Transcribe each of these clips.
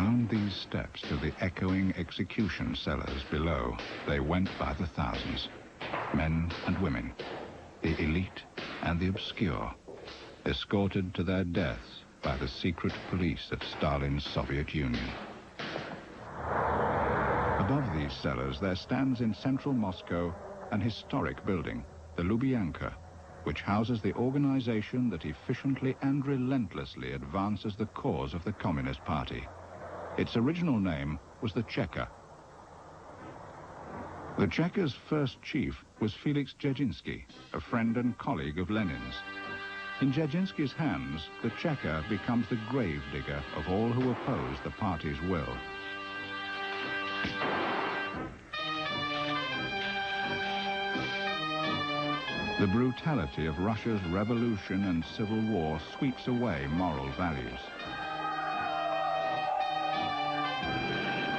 Down these steps to the echoing execution cellars below, they went by the thousands. Men and women, the elite and the obscure, escorted to their deaths by the secret police of Stalin's Soviet Union. Above these cellars there stands in central Moscow an historic building, the Lubyanka, which houses the organization that efficiently and relentlessly advances the cause of the Communist Party. Its original name was the Cheka. The Cheka's first chief was Felix Dzerzhinsky, a friend and colleague of Lenin's. In Dzerzhinsky's hands, the Cheka becomes the gravedigger of all who oppose the party's will. The brutality of Russia's revolution and civil war sweeps away moral values.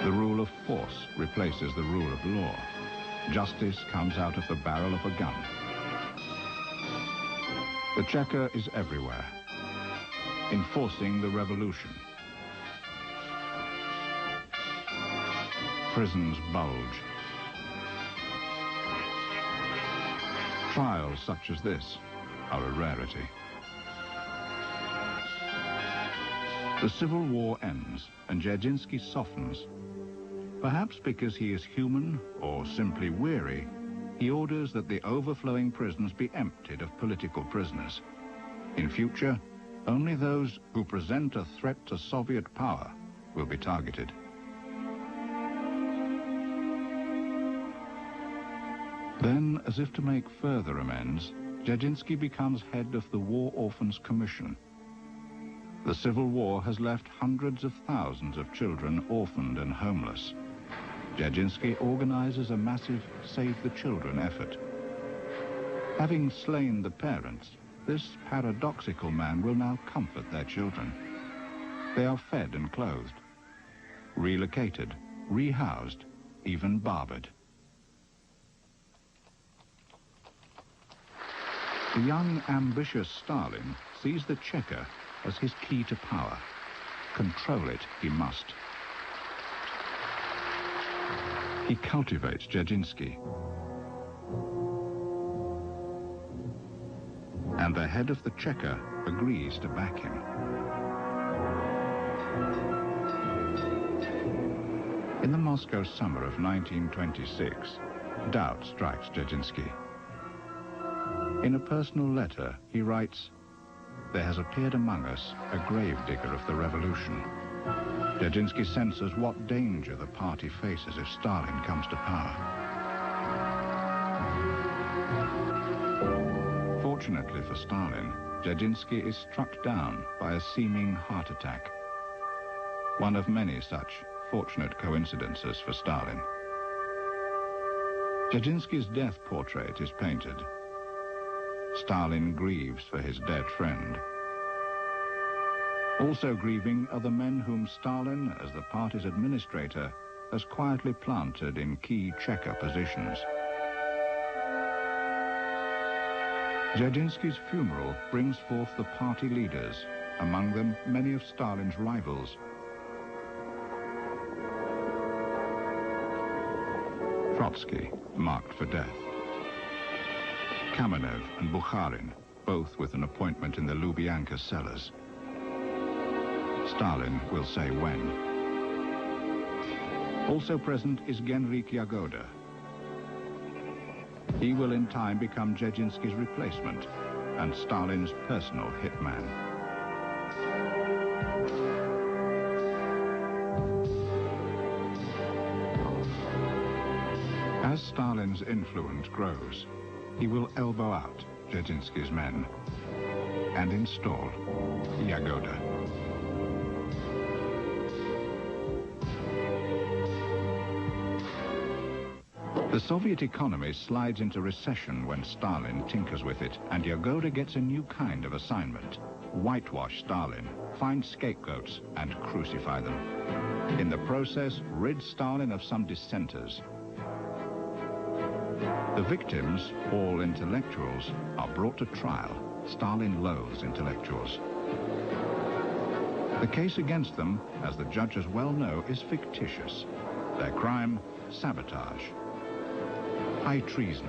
The rule of force replaces the rule of law. Justice comes out of the barrel of a gun. The Cheka is everywhere, enforcing the revolution. Prisons bulge. Trials such as this are a rarity. The civil war ends and Dzerzhinsky softens. Perhaps because he is human or simply weary, he orders that the overflowing prisons be emptied of political prisoners. In future, only those who present a threat to Soviet power will be targeted. Then, as if to make further amends, Dzerzhinsky becomes head of the War Orphans Commission. The civil war has left hundreds of thousands of children orphaned and homeless. Dzerzhinsky organizes a massive Save the Children effort. Having slain the parents, this paradoxical man will now comfort their children. They are fed and clothed, relocated, rehoused, even barbered. The young, ambitious Stalin sees the Cheka as his key to power. Control it he must. He cultivates Dzerzhinsky. And the head of the Cheka agrees to back him. In the Moscow summer of 1926, doubt strikes Dzerzhinsky. In a personal letter, he writes, "There has appeared among us a gravedigger of the revolution." Dzerzhinsky senses what danger the party faces if Stalin comes to power. Fortunately for Stalin, Dzerzhinsky is struck down by a seeming heart attack. One of many such fortunate coincidences for Stalin. Dzerzhinsky's death portrait is painted. Stalin grieves for his dead friend. Also grieving are the men whom Stalin, as the party's administrator, has quietly planted in key Cheka positions. Dzerzhinsky's funeral brings forth the party leaders, among them many of Stalin's rivals. Trotsky, marked for death. Kamenev and Bukharin, both with an appointment in the Lubyanka cellars. Stalin will say when. Also present is Genrik Yagoda. He will in time become Dzerzhinsky's replacement and Stalin's personal hitman. As Stalin's influence grows, he will elbow out Dzerzhinsky's men and install Yagoda. The Soviet economy slides into recession when Stalin tinkers with it, and Yagoda gets a new kind of assignment. Whitewash Stalin, find scapegoats, and crucify them. In the process, rid Stalin of some dissenters. The victims, all intellectuals, are brought to trial. Stalin loathes intellectuals. The case against them, as the judges well know, is fictitious. Their crime, sabotage. High treason.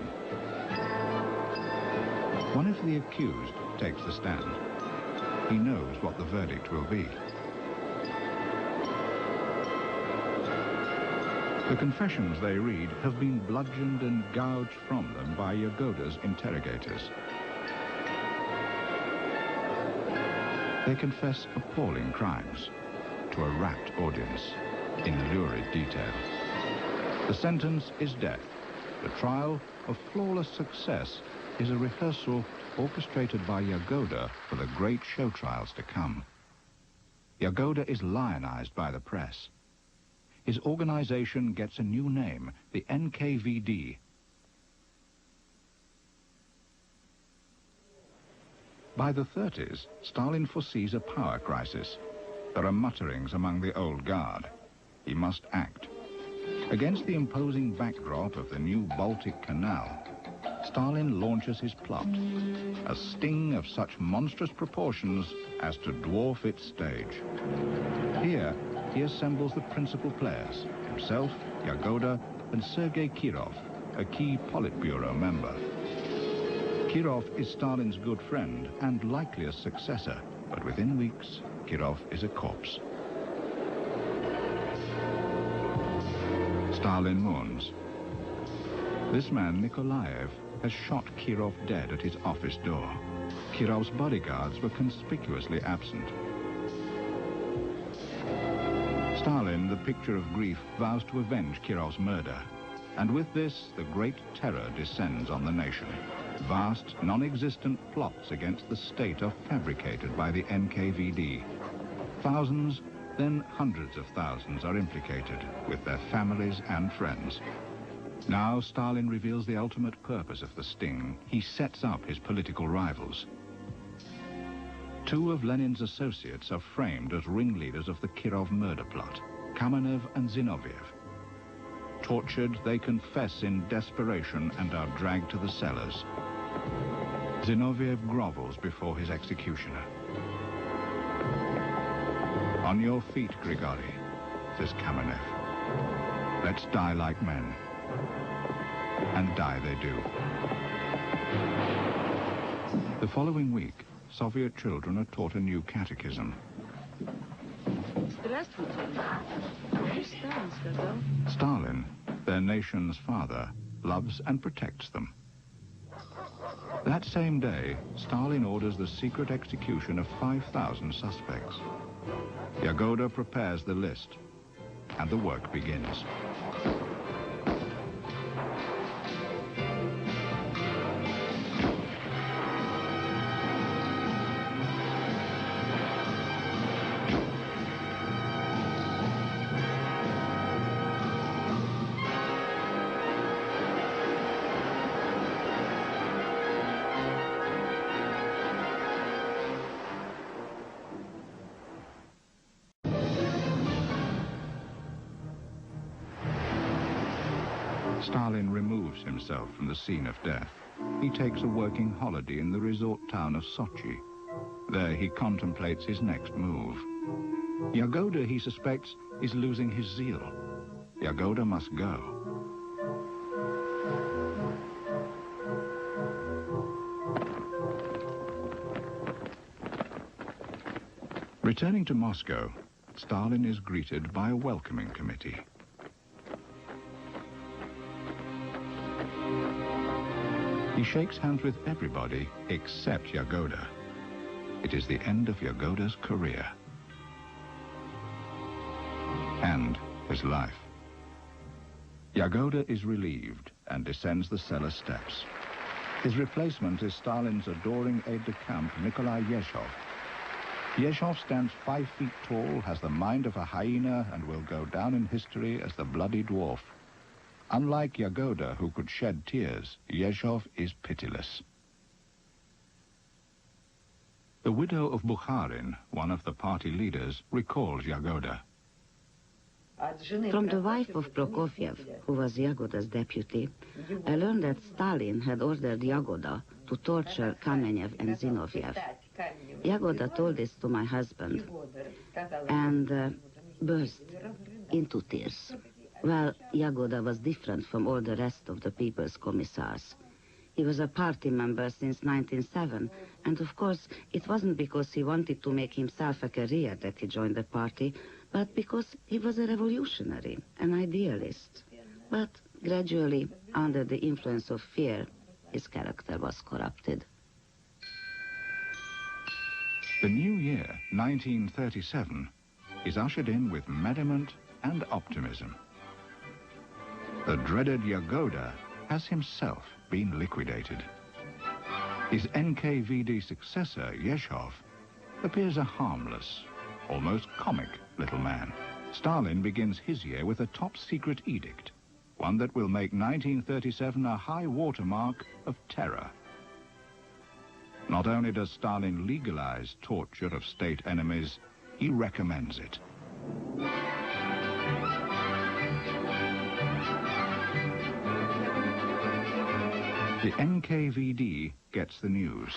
One of the accused takes the stand. He knows what the verdict will be. The confessions they read have been bludgeoned and gouged from them by Jagoda's interrogators. They confess appalling crimes to a rapt audience in lurid detail. The sentence is death. The trial, a flawless success, is a rehearsal orchestrated by Jagoda for the great show trials to come. Jagoda is lionized by the press. His organization gets a new name, the NKVD. By the 30s, Stalin foresees a power crisis. There are mutterings among the old guard. He must act. Against the imposing backdrop of the new Baltic Canal, Stalin launches his plot, a sting of such monstrous proportions as to dwarf its stage. Here, he assembles the principal players, himself, Jagoda, and Sergei Kirov, a key Politburo member. Kirov is Stalin's good friend and likeliest successor, but within weeks, Kirov is a corpse. Stalin mourns. This man, Nikolaev, has shot Kirov dead at his office door. Kirov's bodyguards were conspicuously absent. Stalin, the picture of grief, vows to avenge Kirov's murder. And with this, the great terror descends on the nation. Vast, non-existent plots against the state are fabricated by the NKVD. Thousands, then hundreds of thousands are implicated, with their families and friends. Now Stalin reveals the ultimate purpose of the sting. He sets up his political rivals. Two of Lenin's associates are framed as ringleaders of the Kirov murder plot, Kamenev and Zinoviev. Tortured, they confess in desperation and are dragged to the cellars. Zinoviev grovels before his executioner. "On your feet, Grigori," says Kamenev. "Let's die like men." And die they do. The following week, Soviet children are taught a new catechism. Stalin, their nation's father, loves and protects them. That same day, Stalin orders the secret execution of 5,000 suspects. Jagoda prepares the list, and the work begins. Stalin removes himself from the scene of death. He takes a working holiday in the resort town of Sochi. There he contemplates his next move. Jagoda, he suspects, is losing his zeal. Jagoda must go. Returning to Moscow, Stalin is greeted by a welcoming committee. He shakes hands with everybody except Jagoda. It is the end of Jagoda's career. And his life. Jagoda is relieved and descends the cellar steps. His replacement is Stalin's adoring aide-de-camp, Nikolai Yezhov. Yezhov stands 5 feet tall, has the mind of a hyena, and will go down in history as the bloody dwarf. Unlike Jagoda, who could shed tears, Yezhov is pitiless. The widow of Bukharin, one of the party leaders, recalls Jagoda. From the wife of Prokofiev, who was Jagoda's deputy, I learned that Stalin had ordered Jagoda to torture Kamenev and Zinoviev. Jagoda told this to my husband and burst into tears. Well, Jagoda was different from all the rest of the People's Commissars. He was a party member since 1907, and of course it wasn't because he wanted to make himself a career that he joined the party, but because he was a revolutionary, an idealist. But gradually, under the influence of fear, his character was corrupted. The new year, 1937, is ushered in with merriment and optimism. The dreaded Jagoda has himself been liquidated. His NKVD successor, Yezhov, appears a harmless, almost comic little man. Stalin begins his year with a top-secret edict, one that will make 1937 a high watermark of terror. Not only does Stalin legalize torture of state enemies, he recommends it. The NKVD gets the news.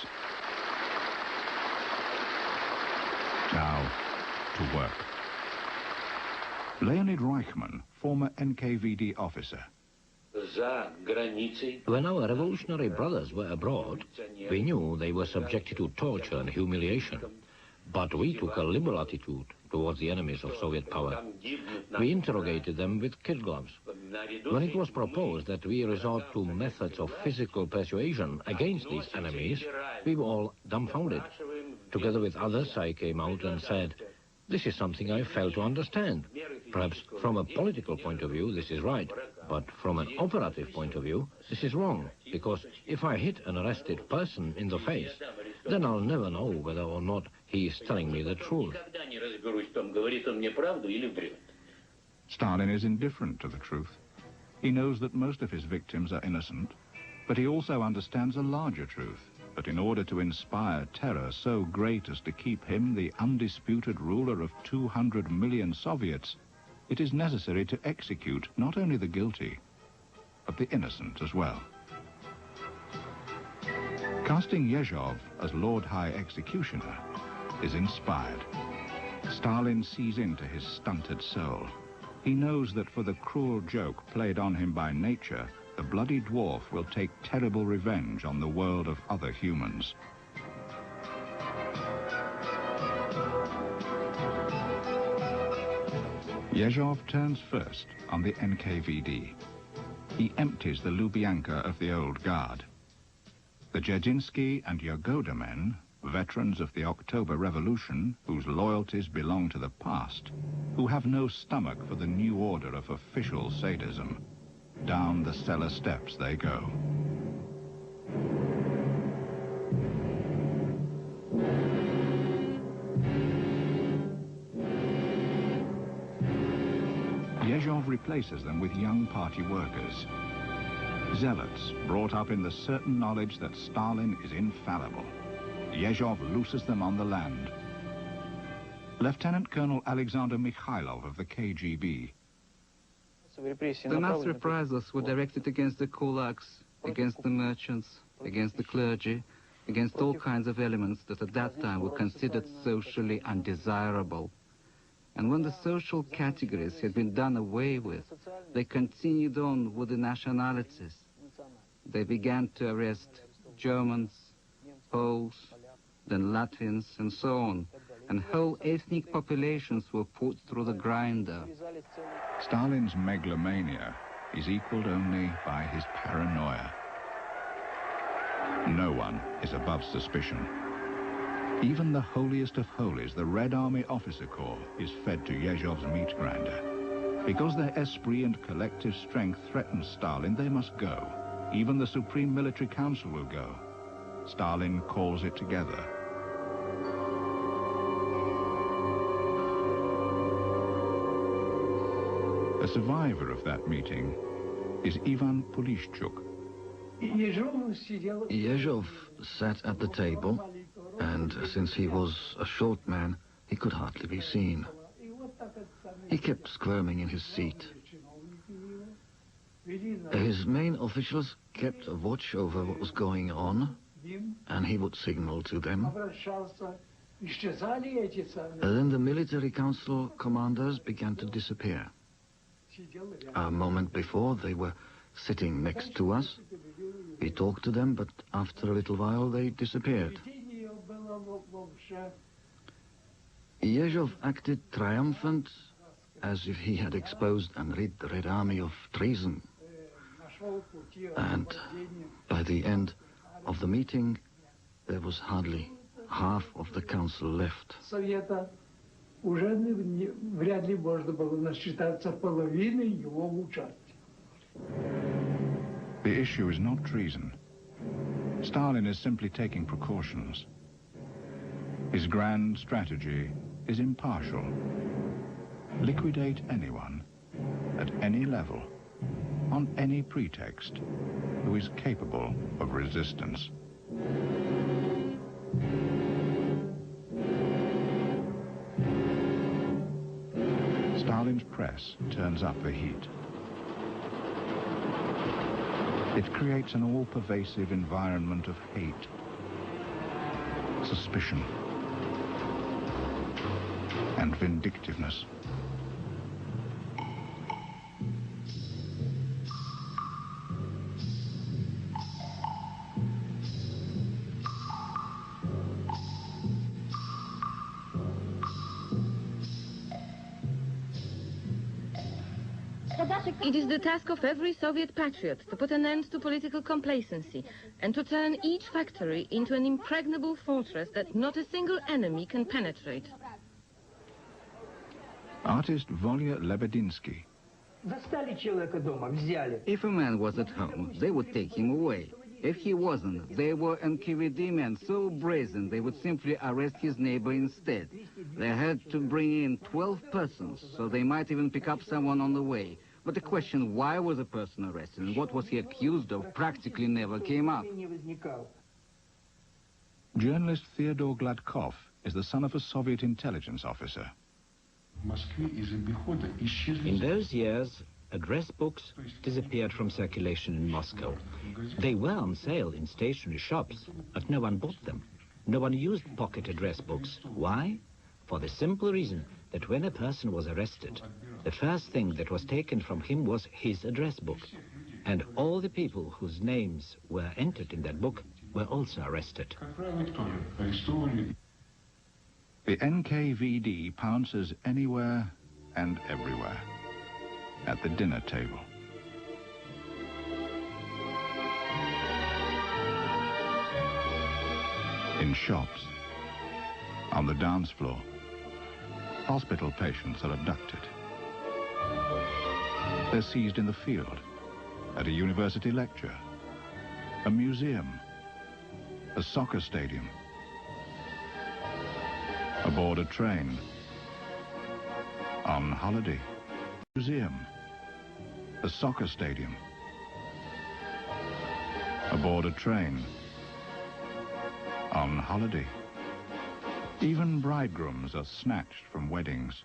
Now, to work. Leonid Reichman, former NKVD officer. When our revolutionary brothers were abroad, we knew they were subjected to torture and humiliation. But we took a liberal attitude towards the enemies of Soviet power. We interrogated them with kid gloves. When it was proposed that we resort to methods of physical persuasion against these enemies, we were all dumbfounded. Together with others, I came out and said, "This is something I fail to understand. Perhaps from a political point of view, this is right. But from an operative point of view, this is wrong. Because if I hit an arrested person in the face, then I'll never know whether or not he is telling me the truth." Stalin is indifferent to the truth. He knows that most of his victims are innocent, but he also understands a larger truth, that in order to inspire terror so great as to keep him the undisputed ruler of 200 million Soviets, it is necessary to execute not only the guilty, but the innocent as well. Casting Yezhov as Lord High Executioner is inspired. Stalin sees into his stunted soul. He knows that for the cruel joke played on him by nature, the bloody dwarf will take terrible revenge on the world of other humans. Yezhov turns first on the NKVD. He empties the Lubyanka of the old guard. The Dzerzhinsky and Jagoda men, veterans of the October Revolution, whose loyalties belong to the past, who have no stomach for the new order of official sadism, down the cellar steps they go. Yezhov replaces them with young party workers, zealots brought up in the certain knowledge that Stalin is infallible. Yezhov looses them on the land. Lieutenant Colonel Alexander Mikhailov of the KGB. The mass reprisals were directed against the kulaks, against the merchants, against the clergy, against all kinds of elements that at that time were considered socially undesirable. And when the social categories had been done away with, they continued on with the nationalities. They began to arrest Germans, Poles, then Latvians, and so on. And whole ethnic populations were put through the grinder. Stalin's megalomania is equaled only by his paranoia. No one is above suspicion. Even the holiest of holies, the Red Army Officer Corps, is fed to Yezhov's meat grinder. Because their esprit and collective strength threatens Stalin, they must go. Even the Supreme Military Council will go. Stalin calls it together. A survivor of that meeting is Ivan Polishchuk. Yezhov sat at the table, and since he was a short man, he could hardly be seen. He kept squirming in his seat. His main officials kept a watch over what was going on, and he would signal to them. Then the military council commanders began to disappear. A moment before, they were sitting next to us. We talked to them, but after a little while, they disappeared. Yezhov acted triumphant, as if he had exposed and rid the Red Army of treason. And by the end of the meeting, there was hardly half of the council left. The issue is not treason. Stalin is simply taking precautions. His grand strategy is impartial. Liquidate anyone, at any level, on any pretext, who is capable of resistance. Stalin's press turns up the heat. It creates an all-pervasive environment of hate, suspicion, and vindictiveness. It is the task of every Soviet patriot to put an end to political complacency and to turn each factory into an impregnable fortress that not a single enemy can penetrate. Artist Volya Lebedinsky. If a man was at home, they would take him away. If he wasn't, they were NKVD men so brazen they would simply arrest his neighbor instead. They had to bring in 12 persons, so they might even pick up someone on the way. But the question, why was a person arrested and what was he accused of, practically never came up. Journalist Theodore Gladkov is the son of a Soviet intelligence officer. In those years, address books disappeared from circulation in Moscow. They were on sale in stationery shops, but no one bought them. No one used pocket address books. Why? For the simple reason that when a person was arrested, the first thing that was taken from him was his address book. And all the people whose names were entered in that book were also arrested. The NKVD pounces anywhere and everywhere. At the dinner table. In shops. On the dance floor. Hospital patients are abducted. They're seized in the field, at a university lecture, a museum, a soccer stadium, aboard a train, on holiday, museum, a soccer stadium, aboard a train, on holiday. Even bridegrooms are snatched from weddings.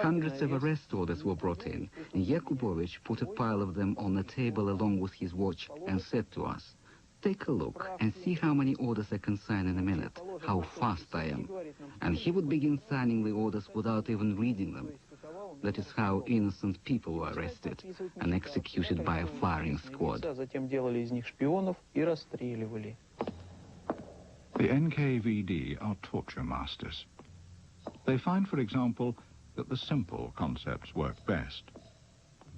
Hundreds of arrest orders were brought in, and Yakubovich put a pile of them on the table along with his watch and said to us, "Take a look and see how many orders I can sign in a minute, how fast I am." And he would begin signing the orders without even reading them. That is how innocent people were arrested and executed by a firing squad. The NKVD are torture masters. They find, for example, that the simple concepts work best,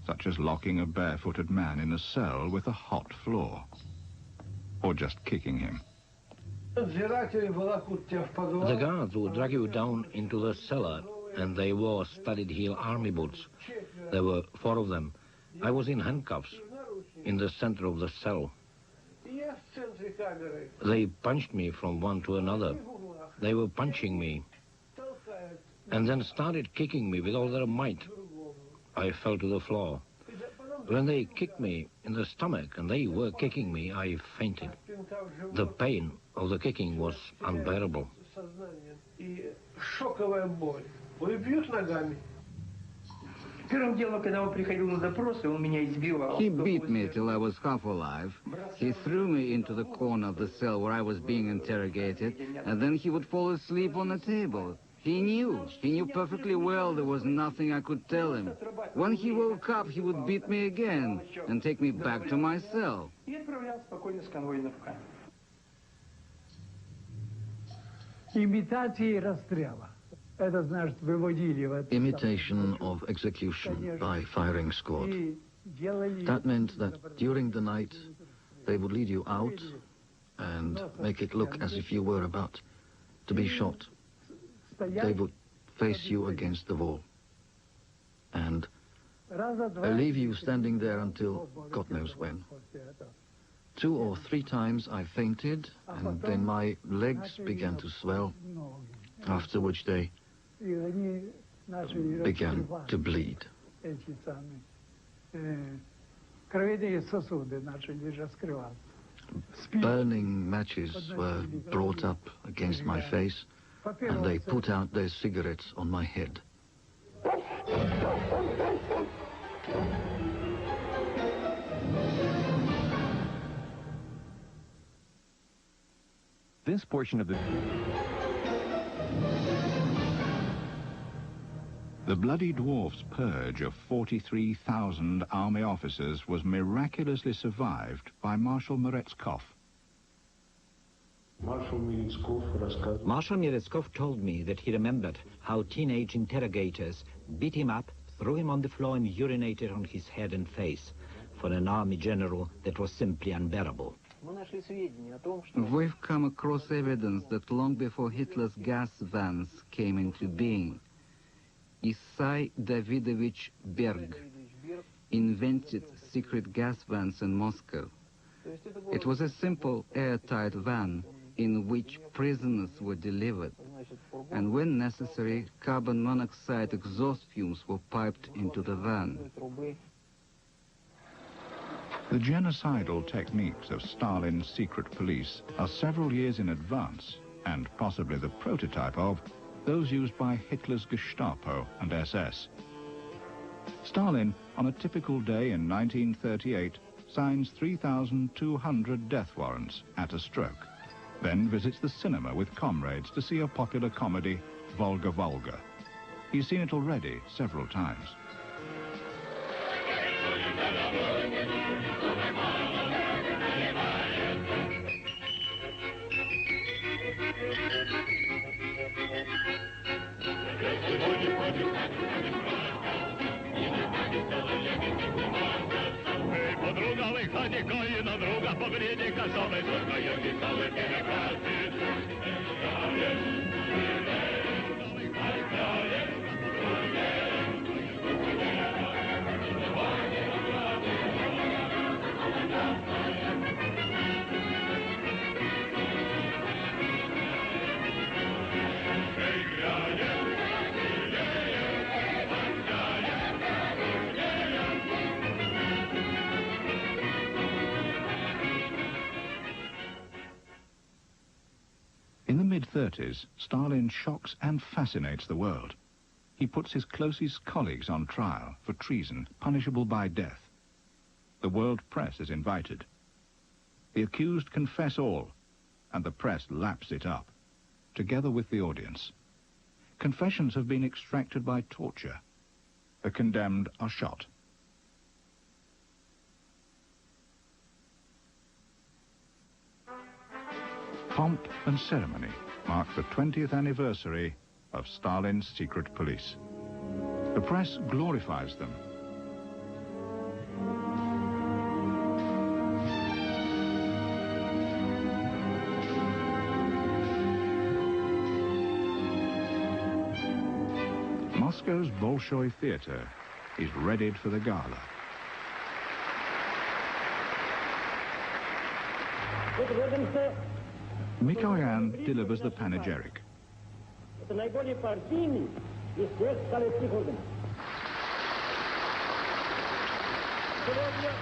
such as locking a barefooted man in a cell with a hot floor, or just kicking him. The guards would drag you down into the cellar, and they wore studded heel army boots. There were 4 of them. I was in handcuffs, in the center of the cell. They punched me from one to another. They were punching me, and then started kicking me with all their might. I fell to the floor. When they kicked me in the stomach and they were kicking me, I fainted. The pain of the kicking was unbearable. He beat me till I was half alive. He threw me into the corner of the cell where I was being interrogated, and then he would fall asleep on the table. He knew perfectly well there was nothing I could tell him. When he woke up, he would beat me again and take me back to my cell. Imitation of execution by firing squad. That meant that during the night they would lead you out and make it look as if you were about to be shot. They would face you against the wall and leave you standing there until God knows when. 2 or 3 times I fainted, and then my legs began to swell, after which they began to bleed. Burning matches were brought up against my face, and they put out their cigarettes on my head. This portion of The Bloody Dwarf's purge of 43,000 army officers was miraculously survived by Marshal Meretskov. Marshal Meretskov told me that he remembered how teenage interrogators beat him up, threw him on the floor and urinated on his head and face. For an army general, that was simply unbearable. We've come across evidence that long before Hitler's gas vans came into being, Isai Davidovich Berg invented secret gas vans in Moscow. It was a simple airtight van in which prisoners were delivered, and when necessary, carbon monoxide exhaust fumes were piped into the van. The genocidal techniques of Stalin's secret police are several years in advance, and possibly the prototype of those used by Hitler's Gestapo and SS. Stalin, on a typical day in 1938, signs 3,200 death warrants at a stroke, then visits the cinema with comrades to see a popular comedy, Volga Volga. He's seen it already several times. In the mid-30s, Stalin shocks and fascinates the world. He puts his closest colleagues on trial for treason, punishable by death. The world press is invited. The accused confess all, and the press laps it up, together with the audience. Confessions have been extracted by torture. The condemned are shot. Pomp and ceremony mark the 20th anniversary of Stalin's secret police. The press glorifies them. Moscow's Bolshoi Theatre is readied for the gala. Mikoyan delivers the panegyric.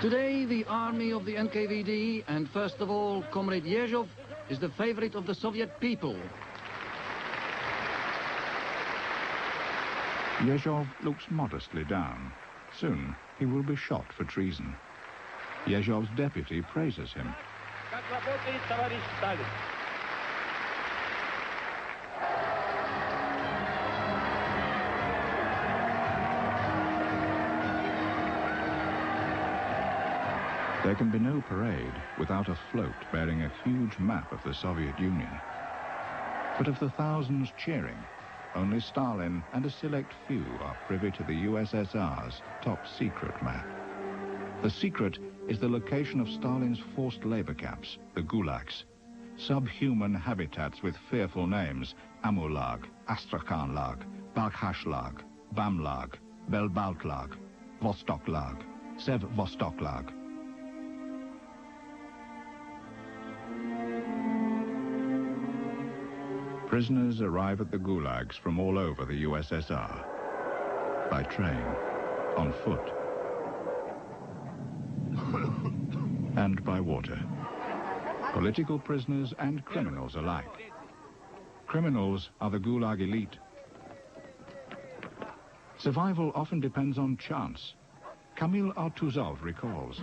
Today, the army of the NKVD, and first of all, Comrade Yezhov, is the favorite of the Soviet people. Yezhov looks modestly down. Soon he will be shot for treason. Yezhov's deputy praises him. There can be no parade without a float bearing a huge map of the Soviet Union. But of the thousands cheering, only Stalin and a select few are privy to the USSR's top-secret map. The secret is the location of Stalin's forced labor camps, the gulags, subhuman habitats with fearful names: Amulag, Astrakhanlag, Balkhashlag, Bamlag, Belbaltlag, Vostoklag, Sevvostoklag. Prisoners arrive at the gulags from all over the USSR, by train, on foot, and by water. Political prisoners and criminals alike. Criminals are the gulag elite. Survival often depends on chance. Kamil Artuzov recalls.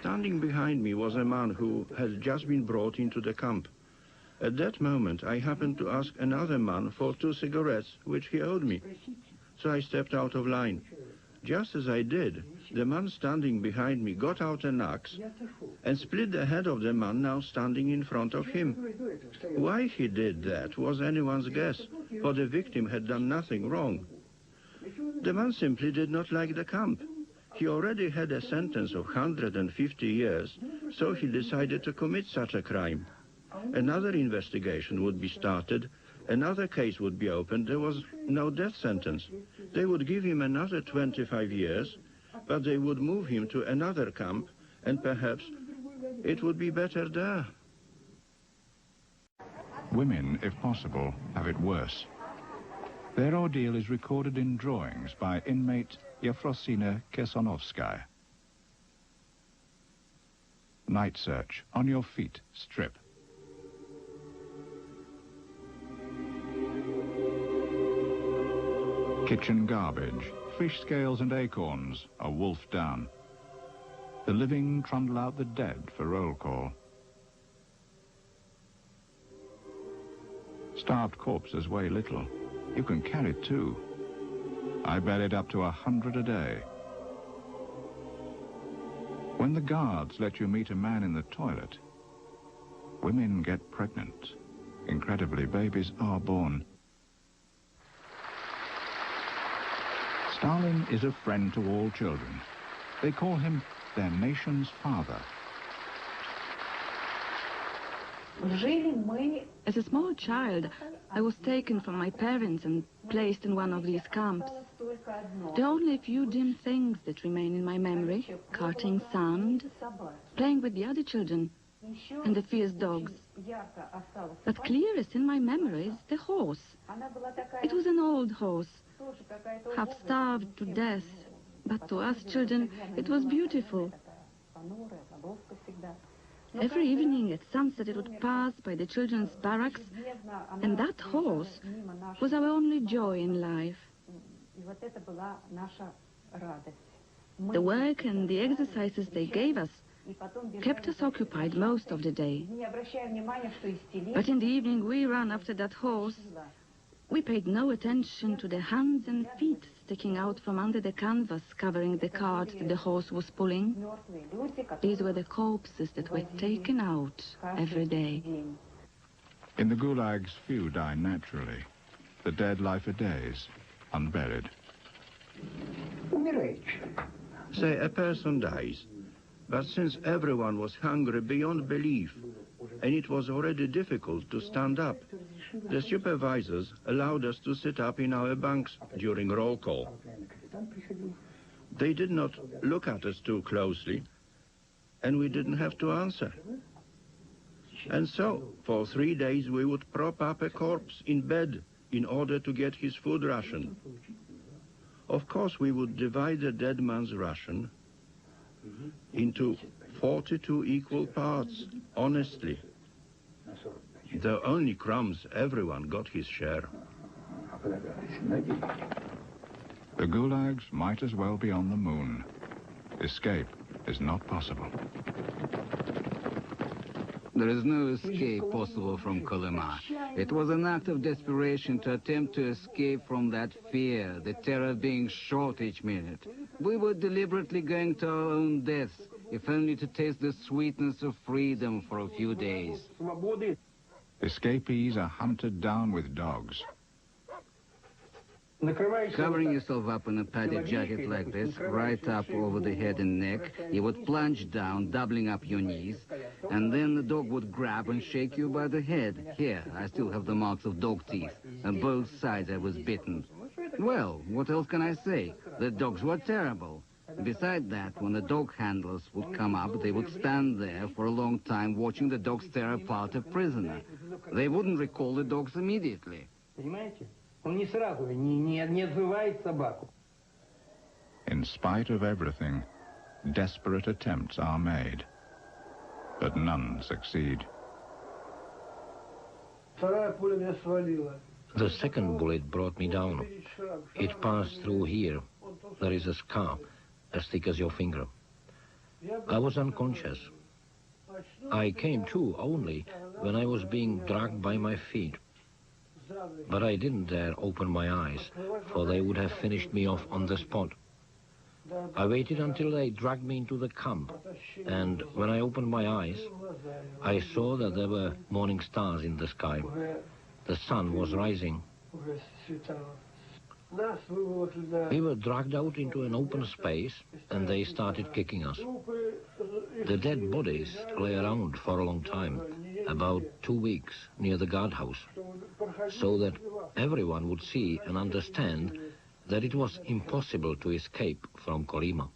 Standing behind me was a man who had just been brought into the camp. At that moment, I happened to ask another man for 2 cigarettes, which he owed me. So I stepped out of line. Just as I did, the man standing behind me got out an axe and split the head of the man now standing in front of him. Why he did that was anyone's guess, for the victim had done nothing wrong. The man simply did not like the camp. He already had a sentence of 150 years, so he decided to commit such a crime. Another investigation would be started, another case would be opened. There was no death sentence. They would give him another 25 years, but they would move him to another camp, and perhaps it would be better there. Women, if possible, have it worse. Their ordeal is recorded in drawings by inmate Yefrosina Kesonovskaya. Night search. On your feet. Strip. Kitchen garbage, fish scales and acorns are wolfed down. The living trundle out the dead for roll call. Starved corpses weigh little. You can carry 2. I buried up to 100 a day. When the guards let you meet a man in the toilet, women get pregnant. Incredibly, babies are born. Stalin is a friend to all children. They call him their nation's father. As a small child, I was taken from my parents and placed in one of these camps. There are only a few dim things that remain in my memory: carting sand, playing with the other children, and the fierce dogs. But clearest in my memory is the horse. It was an old horse, half starved to death, but to us children it was beautiful. Every evening at sunset it would pass by the children's barracks, and that horse was our only joy in life. The work and the exercises they gave us kept us occupied most of the day. But in the evening we ran after that horse. We paid no attention to the hands and feet sticking out from under the canvas covering the cart that the horse was pulling. These were the corpses that were taken out every day. In the gulags, few die naturally. The dead lie for days, unburied. Say a person dies, but since everyone was hungry beyond belief, and it was already difficult to stand up, the supervisors allowed us to sit up in our bunks during roll call. They did not look at us too closely, and we didn't have to answer. And so, for 3 days, we would prop up a corpse in bed in order to get his food ration. Of course, we would divide the dead man's ration into 42 equal parts, honestly. Though only crumbs, everyone got his share. The gulags might as well be on the moon. Escape is not possible. There is no escape possible from Kolyma. It was an act of desperation to attempt to escape from that fear, the terror of being shot each minute. We were deliberately going to our own deaths, if only to taste the sweetness of freedom for a few days. Escapees are hunted down with dogs. Covering yourself up in a padded jacket like this, right up over the head and neck, you would plunge down, doubling up your knees, and then the dog would grab and shake you by the head. Here, I still have the marks of dog teeth. On both sides I was bitten. Well, what else can I say? The dogs were terrible. Besides that, when the dog handlers would come up, they would stand there for a long time watching the dogs tear apart a prisoner. They wouldn't recall the dogs immediately. In spite of everything, desperate attempts are made, but none succeed. The second bullet brought me down. It passed through here. There is a scar, as thick as your finger. I was unconscious. I came to only when I was being dragged by my feet. But I didn't dare open my eyes, for they would have finished me off on the spot. I waited until they dragged me into the camp, and when I opened my eyes, I saw that there were morning stars in the sky. The sun was rising. We were dragged out into an open space, and they started kicking us. The dead bodies lay around for a long time, about 2 weeks, near the guardhouse, so that everyone would see and understand that it was impossible to escape from Kolyma.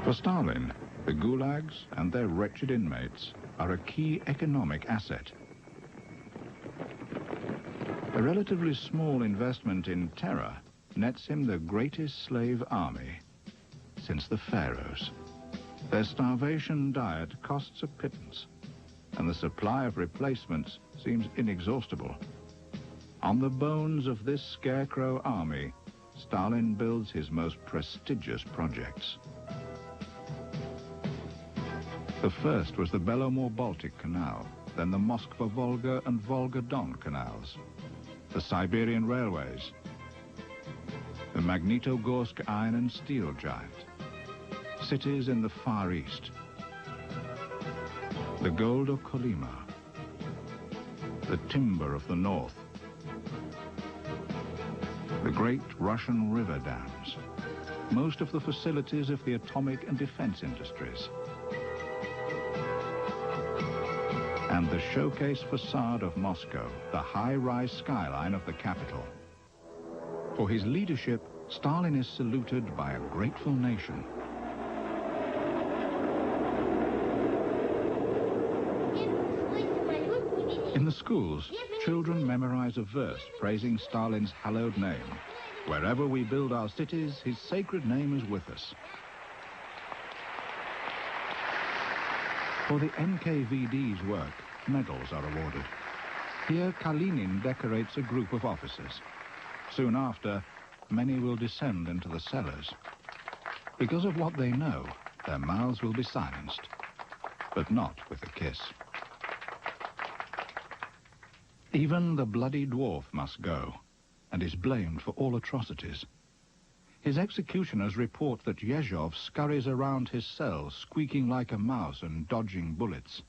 For Stalin, the gulags and their wretched inmates are a key economic asset. A relatively small investment in terror nets him the greatest slave army since the pharaohs. Their starvation diet costs a pittance, and the supply of replacements seems inexhaustible. On the bones of this scarecrow army, Stalin builds his most prestigious projects. The first was the Belomor-Baltic Canal, then the Moskva-Volga and Volga-Don canals, the Siberian railways, the Magnitogorsk iron and steel giant, cities in the Far East, the gold of Kolyma, the timber of the north, the great Russian river dams, most of the facilities of the atomic and defense industries, and the showcase facade of Moscow, the high-rise skyline of the capital. For his leadership, Stalin is saluted by a grateful nation. In the schools, children memorize a verse praising Stalin's hallowed name. Wherever we build our cities, his sacred name is with us. For the NKVD's work, medals are awarded. Here, Kalinin decorates a group of officers. Soon after, many will descend into the cellars. Because of what they know, their mouths will be silenced, but not with a kiss. Even the bloody dwarf must go, and is blamed for all atrocities. His executioners report that Yezhov scurries around his cell, squeaking like a mouse and dodging bullets.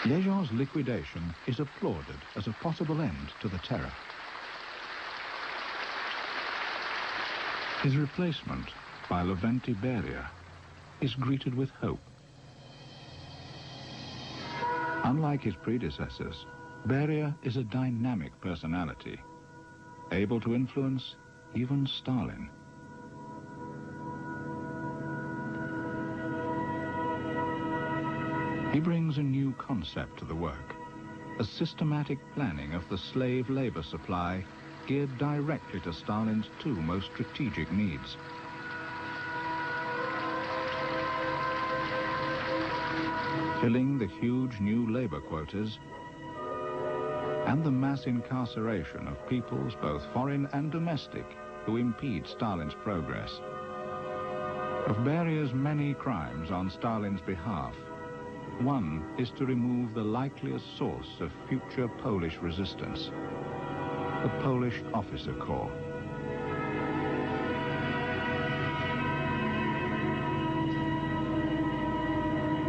Yezhov's liquidation is applauded as a possible end to the terror. His replacement by Lavrenti Beria is greeted with hope. Unlike his predecessors, Beria is a dynamic personality, able to influence even Stalin. He brings a new concept to the work, a systematic planning of the slave labor supply geared directly to Stalin's two most strategic needs. Filling the huge new labor quotas and the mass incarceration of peoples, both foreign and domestic, who impede Stalin's progress. Of Beria's many crimes on Stalin's behalf, one is to remove the likeliest source of future Polish resistance, the Polish officer corps.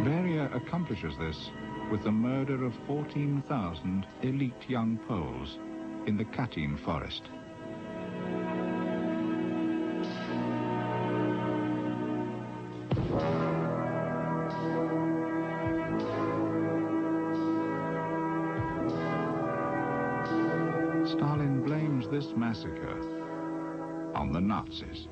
Beria accomplishes this with the murder of 14,000 elite young Poles in the Katyn forest. Stalin blames this massacre on the Nazis.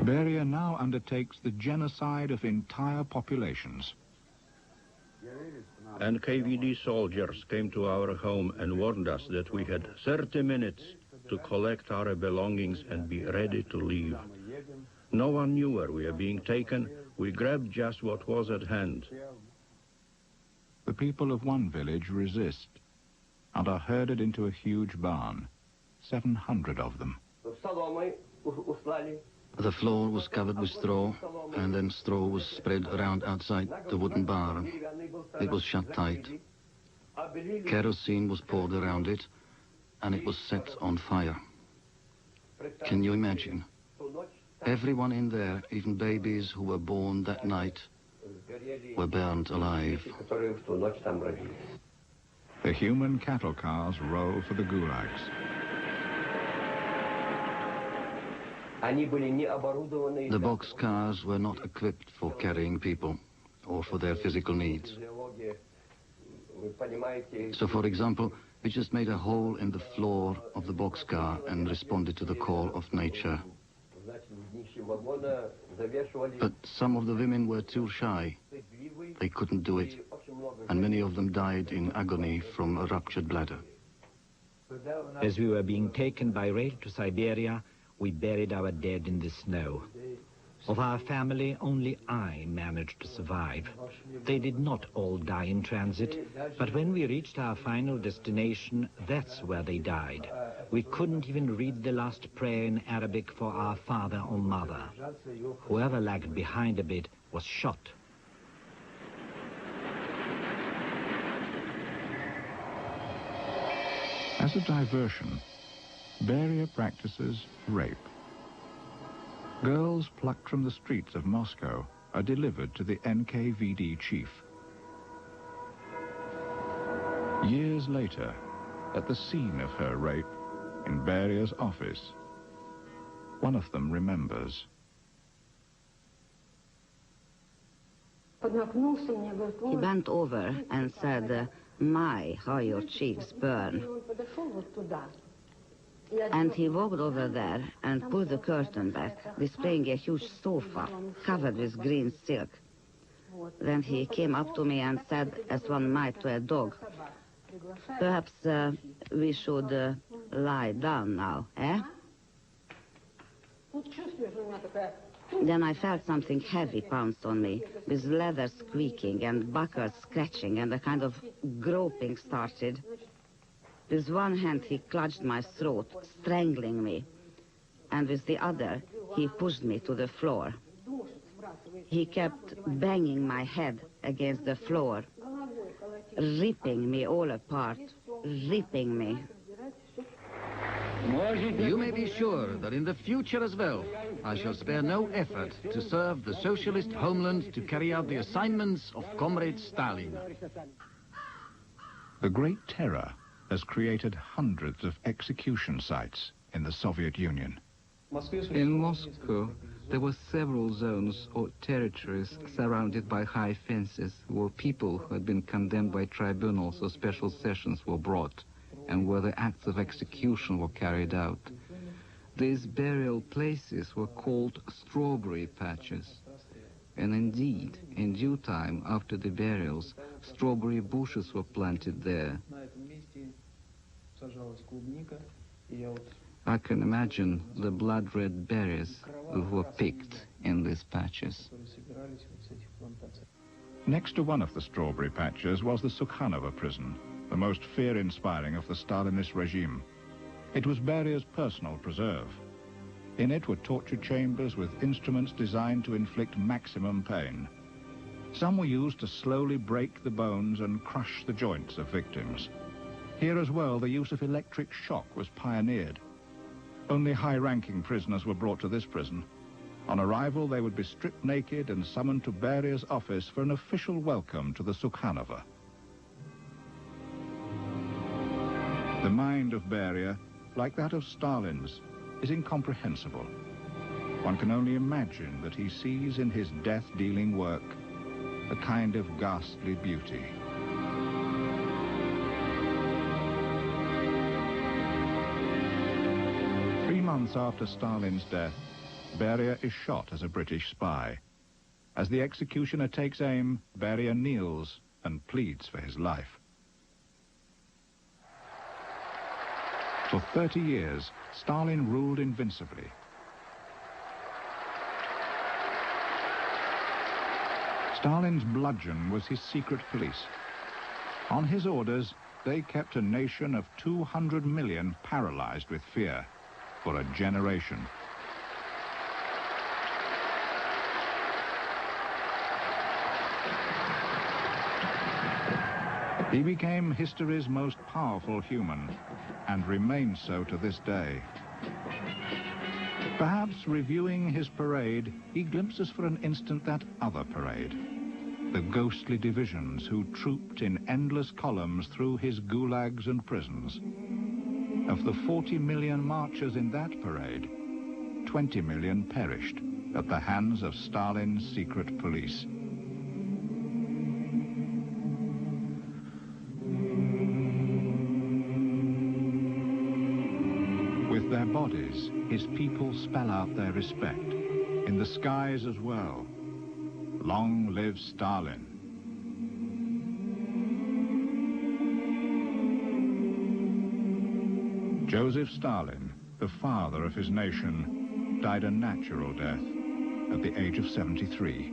Beria now undertakes the genocide of entire populations. NKVD soldiers came to our home and warned us that we had 30 minutes to collect our belongings and be ready to leave. No one knew where we were being taken. We grabbed just what was at hand. The people of one village resist and are herded into a huge barn, 700 of them. The floor was covered with straw, and then straw was spread around outside the wooden barn. It was shut tight. Kerosene was poured around it, and it was set on fire. Can you imagine? Everyone in there, even babies who were born that night, were burned alive. The human cattle cars roll for the gulags. The box cars were not equipped for carrying people or for their physical needs. So, for example, we just made a hole in the floor of the boxcar and responded to the call of nature. But some of the women were too shy. They couldn't do it, and many of them died in agony from a ruptured bladder. As we were being taken by rail to Siberia, we buried our dead in the snow. Of our family, only I managed to survive. They did not all die in transit, but when we reached our final destination, that's where they died. We couldn't even read the last prayer in Arabic for our father or mother. Whoever lagged behind a bit was shot. As a diversion, Beria practices rape. Girls plucked from the streets of Moscow are delivered to the NKVD chief. Years later, at the scene of her rape, in Beria's office, one of them remembers. He bent over and said, "My, how your cheeks burn." And he walked over there and pulled the curtain back, displaying a huge sofa covered with green silk. Then he came up to me and said, as one might to a dog, "Perhaps we should lie down now, eh?" Then I felt something heavy pounce on me, with leather squeaking and buckles scratching, and a kind of groping started. With one hand he clutched my throat, strangling me, and with the other he pushed me to the floor. He kept banging my head against the floor, ripping me all apart, ripping me. You may be sure that in the future as well, I shall spare no effort to serve the socialist homeland to carry out the assignments of Comrade Stalin. The Great Terror has created hundreds of execution sites in the Soviet Union. In Moscow, There were several zones or territories surrounded by high fences where people who had been condemned by tribunals or special sessions were brought and where the acts of execution were carried out. These burial places were called strawberry patches. And indeed, in due time after the burials, strawberry bushes were planted there. I can imagine the blood-red berries who were picked in these patches. Next to one of the strawberry patches was the Sukhanova prison, the most fear-inspiring of the Stalinist regime. It was Beria's personal preserve. In it were torture chambers with instruments designed to inflict maximum pain. Some were used to slowly break the bones and crush the joints of victims. Here as well, the use of electric shock was pioneered. Only high-ranking prisoners were brought to this prison. On arrival, they would be stripped naked and summoned to Beria's office for an official welcome to the Sukhanova. The mind of Beria, like that of Stalin's, is incomprehensible. One can only imagine that he sees in his death-dealing work a kind of ghastly beauty. Months after Stalin's death, Beria is shot as a British spy. As the executioner takes aim, Beria kneels and pleads for his life. For 30 years, Stalin ruled invincibly. Stalin's bludgeon was his secret police. On his orders, they kept a nation of 200 million paralyzed with fear for a generation. He became history's most powerful human and remains so to this day. Perhaps reviewing his parade, he glimpses for an instant that other parade, the ghostly divisions who trooped in endless columns through his gulags and prisons. Of the 40 million marchers in that parade, 20 million perished at the hands of Stalin's secret police. With their bodies, his people spell out their respect, in the skies as well. Long live Stalin. Joseph Stalin, the father of his nation, died a natural death at the age of 73.